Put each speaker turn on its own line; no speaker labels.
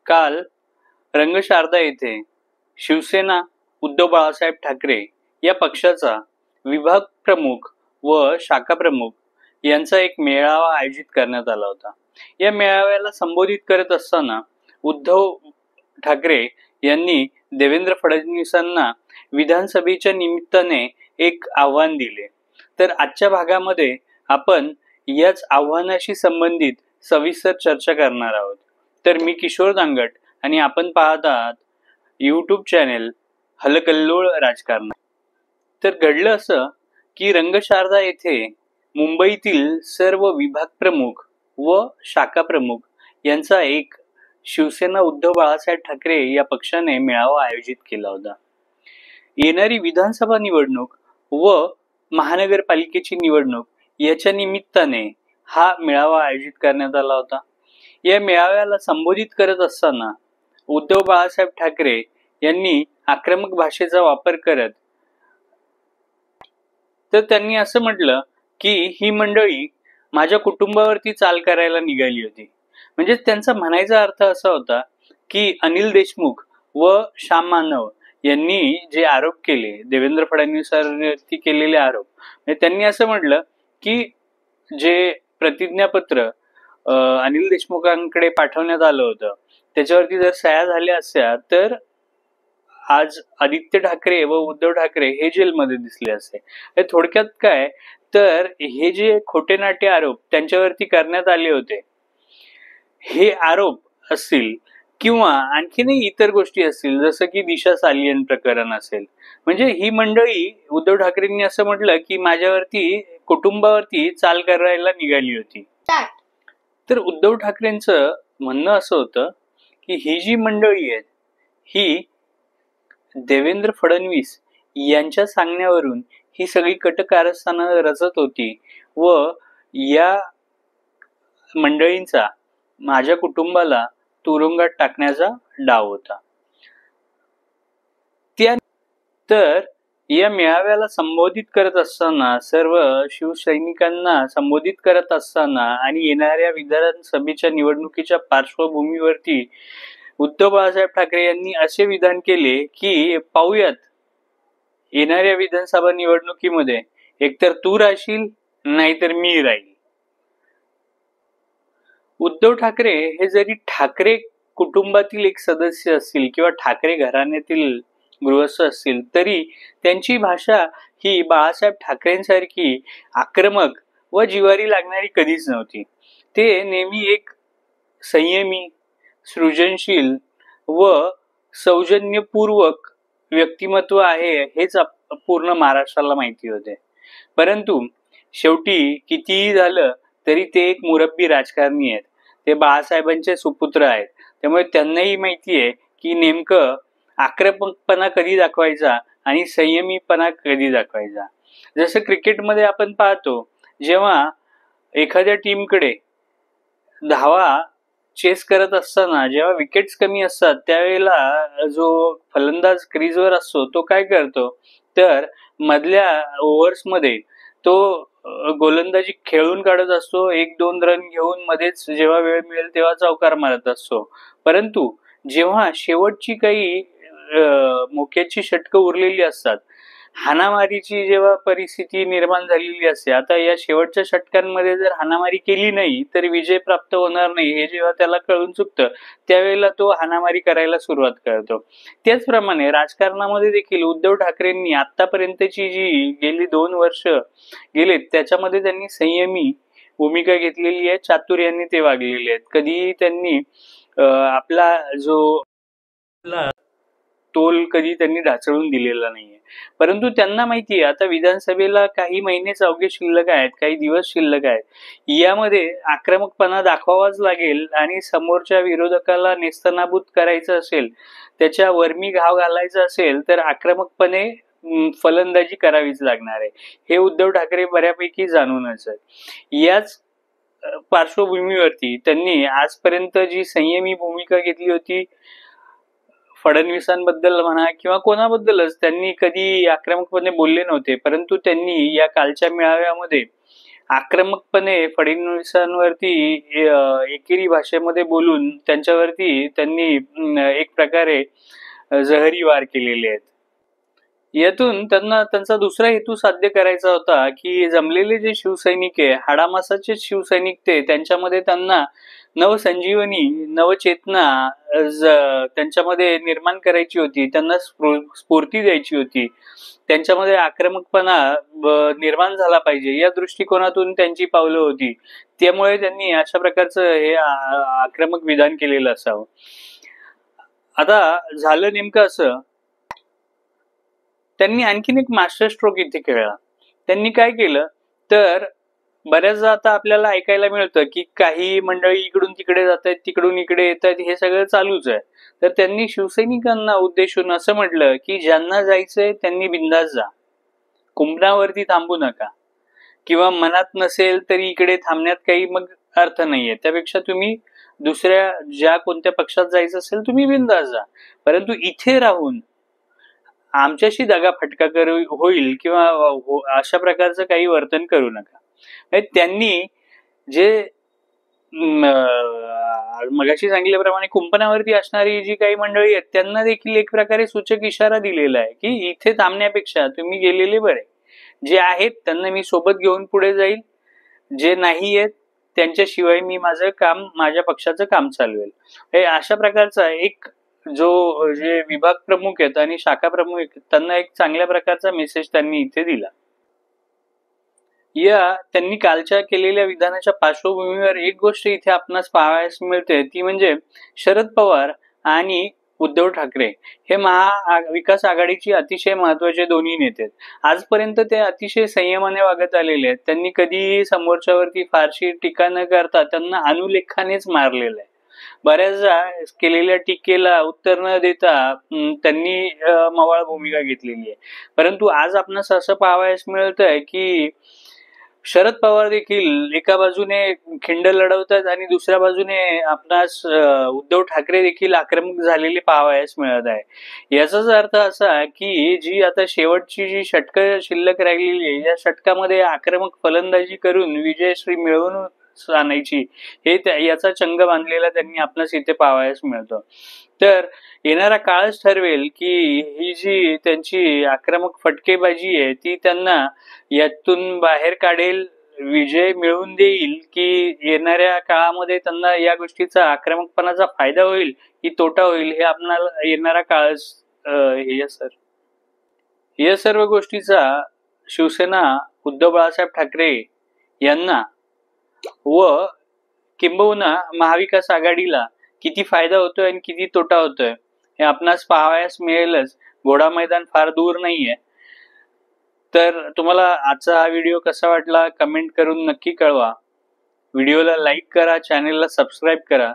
काल रंगशारदा येथे शिवसेना उद्धव बाळासाहेब ठाकरे या पक्षाचा विभाग प्रमुख व शाखा प्रमुख यांचा एक मेळावा आयोजित करण्यात आला होता। या मेळाव्याला संबोधित करत असताना उद्धव ठाकरे यांनी देवेंद्र फडणवीसांना विधानसभेच्या निमित्ताने एक आव्हान दिले। तर आजच्या भागामध्ये आपण याच आव्हानाशी संबंधित सविस्तर चर्चा करणार आहोत। तर मी किशोर दांगट आणि आपण पाहत आहात यूट्यूब चॅनेल हलकल्लोळ राजकारण। तर घडलं असं की रंगशारदा येथे मुंबईतील सर्व विभाग प्रमुख व शाखा प्रमुख यांचा एक शिवसेना उद्धव बाळासाहेब ठाकरे या पक्षाने मेळावा आयोजित केला होता। येणारी विधानसभा निवडणूक व महानगरपालिकेची निवडणूक याच्या निमित्ताने हा मेळावा आयोजित करण्यात आला होता। या मेळाव्याला संबोधित करत असताना उद्धव बाळासाहेब ठाकरे यांनी आक्रमक भाषेचा वापर करत तर त्यांनी असं म्हटलं की ही मंडळी माझ्या कुटुंबावरती चाल करायला निघाली होती। म्हणजे त्यांचा म्हणायचा अर्थ असा होता की अनिल देशमुख व श्याम मानव यांनी जे आरोप केले, देवेंद्र फडणवीसांवरती केलेले आरोप, म्हणजे त्यांनी असं म्हटलं की जे प्रतिज्ञापत्र अनिल देशमुखांकडे पाठवण्यात आलं होतं त्याच्यावरती जर सह्या झाल्या असत्या तर आज आदित्य ठाकरे व उद्धव ठाकरे हे जेलमध्ये दिसले असते। थोडक्यात काय तर हे जे खोटे नाटे आरोप त्यांच्यावरती करण्यात आले होते हे आरोप असतील किंवा आणखीनही इतर गोष्टी असतील, जसं की दिशा सालियन प्रकरण असेल, म्हणजे ही मंडळी उद्धव ठाकरेंनी असं म्हटलं की माझ्यावरती कुटुंबावरती चाल करायला निघाली होती। तर उद्धव ठाकरेंचं म्हणणं असं होतं की ही जी मंडळी आहे ही देवेंद्र फडणवीस यांच्या सांगण्यावरून ही सगळी कटकारस्थानं रचत होती व या मंडळींचा माझ्या कुटुंबाला तुरुंगात टाकण्याचा डाव होता। तर या मेळाव्याला संबोधित करत असताना, सर्व शिवसैनिकांना संबोधित करत असताना आणि येणाऱ्या विधानसभेच्या निवडणुकीच्या पार्श्वभूमीवरती उद्धव बाळासाहेब ठाकरे यांनी असे विधान केले की पाहूयात येणाऱ्या विधानसभा निवडणुकीमध्ये एकतर तू राहशील नाहीतर मी राहील। उद्धव ठाकरे हे जरी ठाकरे कुटुंबातील एक सदस्य असतील किंवा ठाकरे घराण्यातील गृहस्थ असतील तरी त्यांची भाषा ही बाळासाहेब ठाकरेंसारखी आक्रमक व जिव्हारी लागणारी कधीच नव्हती। ते नेहमी एक संयमी, सृजनशील व सौजन्यपूर्वक व्यक्तिमत्व आहे हेच पूर्ण महाराष्ट्राला माहिती होते। परंतु शेवटी कितीही झालं तरी ते एक मुरब्बी राजकारणी आहेत, ते बाळासाहेबांचे सुपुत्र आहेत, त्यामुळे त्यांनाही माहिती आहे की नेमकं आक्रमकपणा कधी दाखवायचा आणि संयमीपणा कधी दाखवायचा। जसं क्रिकेटमध्ये आपण पाहतो, जेव्हा एखाद्या टीमकडे धावा चेस करत असताना जेव्हा विकेट्स कमी असतात त्यावेळेला जो फलंदाज क्रीजवर असतो तो काय करतो तर मधल्या ओव्हर्समध्ये तो गोलंदाजी खेळून काढत असतो, 1-2 रन घेऊन मध्येच जेव्हा वेळ मिळेल तेव्हा चौकार मारत असतो। परंतु जेव्हा शेवटची काही मोक्याची षटकं उरलेली असतात, हाणामारीची जेव्हा परिस्थिती निर्माण झालेली असते, आता या शेवटच्या षटकांमध्ये जर हाणामारी केली नाही तर विजय प्राप्त होणार नाही हे जेव्हा त्याला कळून चुकतं त्यावेळेला तो हाणामारी करायला सुरुवात करतो। त्याचप्रमाणे राजकारणामध्ये देखील उद्धव ठाकरेंनी आतापर्यंतची जी गेली 2 वर्ष गेलेत त्याच्यामध्ये त्यांनी संयमी भूमिका घेतलेली आहे, चातुर्याने ते वागलेले आहेत। कधीही त्यांनी आपला जो तोल कधी त्यांनी ढासळून दिलेला नाहीये। परंतु त्यांना माहितीये आता विधानसभेला काही महिनेच अवघे शिल्लक आहेत, काही दिवस शिल्लक आहेत, यामध्ये आक्रमकपणा दाखवावाच लागेल आणि समोरच्या विरोधकाला नेस्तनाबूत करायचं असेल, त्याच्या वर्मी घाव घालायचा असेल तर आक्रमकपणे फलंदाजी करावीच लागणार आहे, हे उद्धव ठाकरे बऱ्यापैकी जाणूनच आहे। याच पार्श्वभूमीवरती त्यांनी आजपर्यंत जी संयमी भूमिका घेतली होती, फडणवीसांबद्दल म्हणा किंवा कोणाबद्दलच त्यांनी कधी आक्रमकपणे बोलले नव्हते, परंतु त्यांनी या कालच्या मेळाव्यामध्ये आक्रमकपणे फडणवीसांवरती एकेरी भाषेमध्ये बोलून त्यांच्यावरती त्यांनी एक प्रकारे जहरी वार केलेले आहेत. यातून त्यांना त्यांचा दुसरा हेतू साध्य करायचा होता की जमलेले जे शिवसैनिक आहे, हाडामासाचे शिवसैनिक ते, त्यांच्यामध्ये त्यांना नवसंजीवनी, नवचेतना त्यांच्यामध्ये निर्माण करायची होती, त्यांना स्फूर्ती द्यायची होती, त्यांच्यामध्ये आक्रमकपणा निर्माण झाला पाहिजे या दृष्टिकोनातून त्यांची पावलं होती. त्यामुळे त्यांनी अशा प्रकारचं हे आक्रमक विधान केलेलं असावं. आता झालं नेमकं असं, त्यांनी आणखीन एक मास्टर स्ट्रोक इथे खेळला. त्यांनी काय केलं तर बऱ्याचदा आता आपल्याला ऐकायला मिळतं की काही मंडळी इकडून तिकडे जात आहेत, तिकडून इकडे येत आहेत, हे सगळं चालूच आहे. तर त्यांनी शिवसैनिकांना उद्देशून असं म्हटलं की ज्यांना जायचंय त्यांनी बिंदास जा, कुंपणावरती थांबू नका, किंवा मनात नसेल तरी इकडे थांबण्यात काही मग अर्थ नाहीये. त्यापेक्षा तुम्ही दुसऱ्या ज्या कोणत्या पक्षात जायचं असेल तुम्ही बिंदास जा, परंतु इथे राहून आमच्याशी दगाफटका होईल किंवा अशा प्रकारचं काही वर्तन करू नका. त्यांनी जे मगाशी सांगितल्याप्रमाणे कुंपणावरती असणारी जी काही मंडळी आहेत त्यांना देखील एक प्रकारे सूचक इशारा दिलेला आहे की इथे थांबण्यापेक्षा तुम्ही गेलेले बरे. जे आहेत त्यांना मी सोबत घेऊन पुढे जाईल, जे नाही आहेत त्यांच्याशिवाय मी माझं काम, माझ्या पक्षाचं काम चालवेल. हे अशा प्रकारचा एक जे विभाग प्रमुख आहेत आणि शाखा प्रमुख आहेत त्यांना एक चांगल्या प्रकारचा मेसेज त्यांनी इथे दिला. या त्यांनी कालच्या केलेल्या विधानाच्या पार्श्वभूमीवर एक गोष्ट इथे आपणास पाहावयास मिळते, ती म्हणजे शरद पवार आणि उद्धव ठाकरे हे महाविकास आघाडीची अतिशय महत्वाचे दोन्ही नेते आहेत. आजपर्यंत ते अतिशय संयमाने वागत आलेले आहेत. त्यांनी कधीही समोरच्यावरती फारशी टीका न करता त्यांना अनुलेखानेच मारलेलं आहे. बऱ्याचदा केलेल्या टीकेला उत्तर न देता त्यांनी मवाळ भूमिका घेतलेली आहे. परंतु आज आपणास असं पाहावयास मिळतंय की शरद पवार देखील एका बाजूने खिंड लढवतात आणि दुसऱ्या बाजूने आपणास उद्धव ठाकरे देखील आक्रमक झालेले पाहावयास मिळत आहे. याचाच अर्थ असा की जी आता शेवटची जी षटकं शिल्लक राहिलेली आहे, या षटकामध्ये आक्रमक फलंदाजी करून विजयश्री मिळवून आणायची, हे याचा चंग बांधलेला त्यांनी आपणास इथे पाहावयास मिळतो. तर येणारा काळच ठरवेल की ही जी त्यांची आक्रमक फटकेबाजी आहे ती त्यांना यातून बाहेर काढेल, विजय मिळवून देईल, की येणाऱ्या काळामध्ये त्यांना या गोष्टीचा, आक्रमकपणाचा फायदा होईल की तोटा होईल, हे आपल्याला येणारा काळच या सर्व गोष्टीचा शिवसेना उद्धव बाळासाहेब ठाकरे यांना व किंबहुना महाविकास आघाडीला किती फायदा होतोय आणि किती तोटा होतोय हे आपणास पाहावयास मिळेलच. घोडा मैदान फार दूर नाहीये. तर तुम्हाला आजचा हा व्हिडिओ कसा वाटला कमेंट करून नक्की कळवा. व्हिडिओला लाईक करा, चॅनेलला सबस्क्राईब करा.